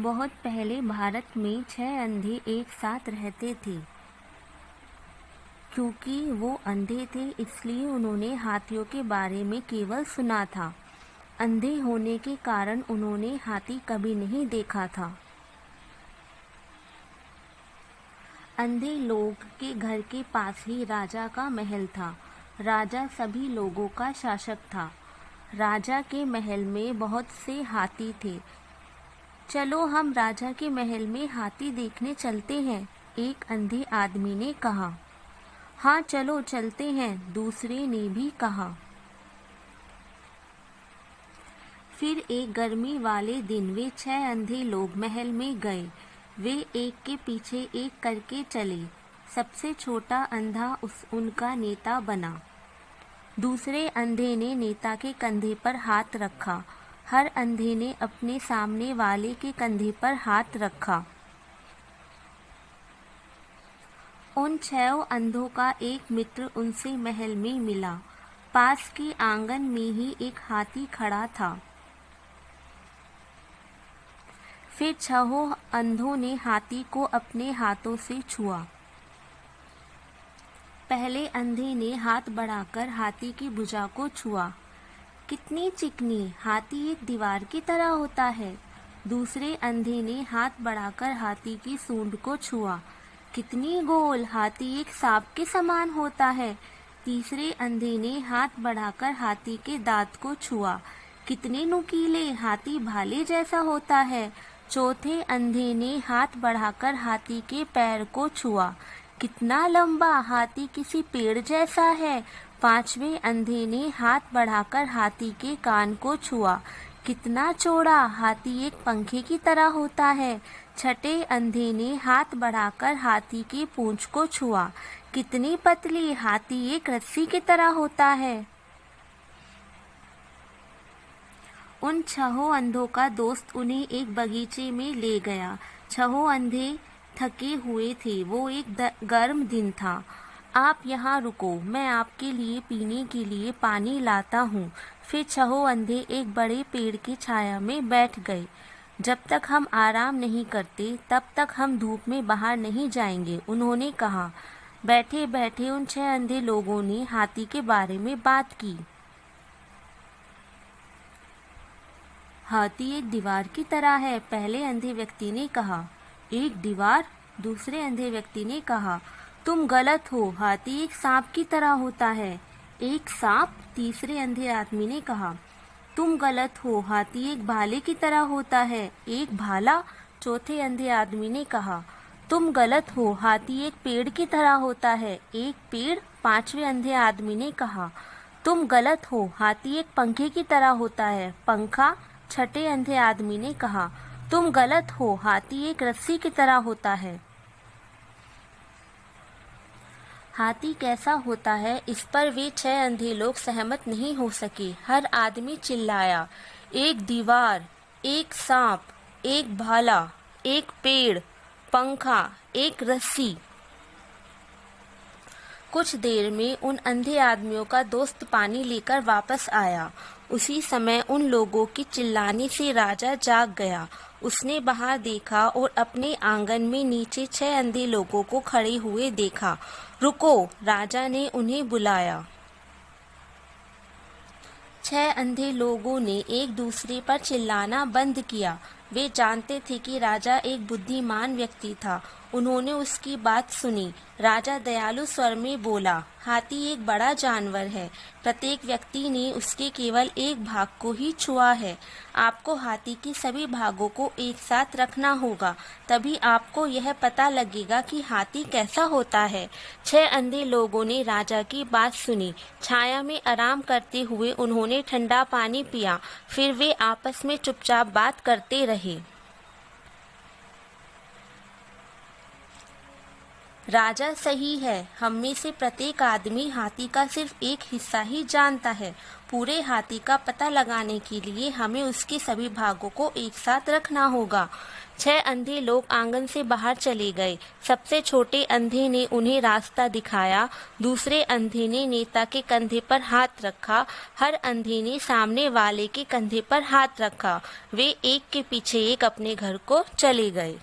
बहुत पहले भारत में 6 अंधे एक साथ रहते थे। क्योंकि वो अंधे थे इसलिए उन्होंने हाथियों के बारे में केवल सुना था। अंधे होने के कारण उन्होंने हाथी कभी नहीं देखा था। अंधे लोग के घर के पास ही राजा का महल था। राजा सभी लोगों का शासक था। राजा के महल में बहुत से हाथी थे। चलो हम राजा के महल में हाथी देखने चलते हैं, एक अंधे आदमी ने कहा। हाँ चलो चलते हैं, दूसरे ने भी कहा। फिर एक गर्मी वाले दिन वे 6 अंधे लोग महल में गए। वे एक के पीछे एक करके चले। सबसे छोटा अंधा उनका नेता बना। दूसरे अंधे ने नेता के कंधे पर हाथ रखा। हर अंधे ने अपने सामने वाले के कंधे पर हाथ रखा। उन 6 अंधों का एक मित्र उनसे महल में मिला। पास के आंगन में ही एक हाथी खड़ा था। फिर 6 अंधों ने हाथी को अपने हाथों से छुआ। पहले अंधे ने हाथ बढ़ाकर हाथी की भुजा को छुआ। कितनी चिकनी, हाथी एक दीवार की तरह होता है। दूसरे अंधे ने हाथ बढ़ाकर हाथी की सूंड को छुआ। कितनी गोल, हाथी एक सांप के समान होता है। तीसरे अंधे ने हाथ बढ़ाकर हाथी के दांत को छुआ। कितने नुकीले, हाथी भाले जैसा होता है। चौथे अंधे ने हाथ बढ़ाकर हाथी के पैर को छुआ। कितना लंबा, हाथी किसी पेड़ जैसा है। पांचवें अंधे ने हाथ बढ़ाकर हाथी के कान को छुआ। कितना चौड़ा, हाथी एक पंखे की तरह होता है। छठे अंधे ने हाथ बढ़ाकर हाथी की पूंछ को छुआ। कितनी पतली, हाथी एक रस्सी की तरह होता है। उन 6 अंधों का दोस्त उन्हें एक बगीचे में ले गया। 6 अंधे थके हुए थे। वो एक गर्म दिन था। आप यहाँ रुको, मैं आपके लिए पीने के लिए पानी लाता हूँ। फिर 6 अंधे एक बड़े पेड़ की छाया में बैठ गए। जब तक हम आराम नहीं करते तब तक हम धूप में बाहर नहीं जाएंगे, उन्होंने कहा। बैठे बैठे उन 6 अंधे लोगों ने हाथी के बारे में बात की। हाथी एक दीवार की तरह है, पहले अंधे व्यक्ति ने कहा। एक दीवार? दूसरे अंधे व्यक्ति ने कहा। तुम गलत हो, हाथी एक सांप की तरह होता है। एक सांप? तीसरे अंधे आदमी ने कहा। तुम गलत हो, हाथी एक भाले की तरह होता है। एक भाला? चौथे अंधे आदमी ने कहा। तुम गलत हो, हाथी एक पेड़ की तरह होता है। एक पेड़? पांचवें अंधे आदमी ने कहा। तुम गलत हो, हाथी एक पंखे की तरह होता है। पंखा? छठे अंधे आदमी ने कहा। तुम गलत हो, हाथी एक रस्सी की तरह होता है। हाथी कैसा होता है, इस पर वे 6 अंधे लोग सहमत नहीं हो सके। हर आदमी चिल्लाया, एक दीवार, एक सांप, एक भाला, एक पेड़, पंखा, एक रस्सी। कुछ देर में उन अंधे आदमियों का दोस्त पानी लेकर वापस आया। उसी समय उन लोगों की चिल्लाने से राजा जाग गया। उसने बाहर देखा और अपने आंगन में नीचे 6 अंधे लोगों को खड़े हुए देखा। रुको, राजा ने उन्हें बुलाया। 6 अंधे लोगों ने एक दूसरे पर चिल्लाना बंद किया। वे जानते थे कि राजा एक बुद्धिमान व्यक्ति था। उन्होंने उसकी बात सुनी। राजा दयालु स्वर में बोला, हाथी एक बड़ा जानवर है। प्रत्येक व्यक्ति ने उसके केवल एक भाग को ही छुआ है। आपको हाथी के सभी भागों को एक साथ रखना होगा, तभी आपको यह पता लगेगा कि हाथी कैसा होता है। 6 अंधे लोगों ने राजा की बात सुनी। छाया में आराम करते हुए उन्होंने ठंडा पानी पिया। फिर वे आपस में चुपचाप बात करते रहे। राजा सही है, हम में से प्रत्येक आदमी हाथी का सिर्फ एक हिस्सा ही जानता है। पूरे हाथी का पता लगाने के लिए हमें उसके सभी भागों को एक साथ रखना होगा। 6 अंधे लोग आंगन से बाहर चले गए। सबसे छोटे अंधे ने उन्हें रास्ता दिखाया। दूसरे अंधे ने नेता के कंधे पर हाथ रखा। हर अंधे ने सामने वाले के कंधे पर हाथ रखा। वे एक के पीछे एक अपने घर को चले गए।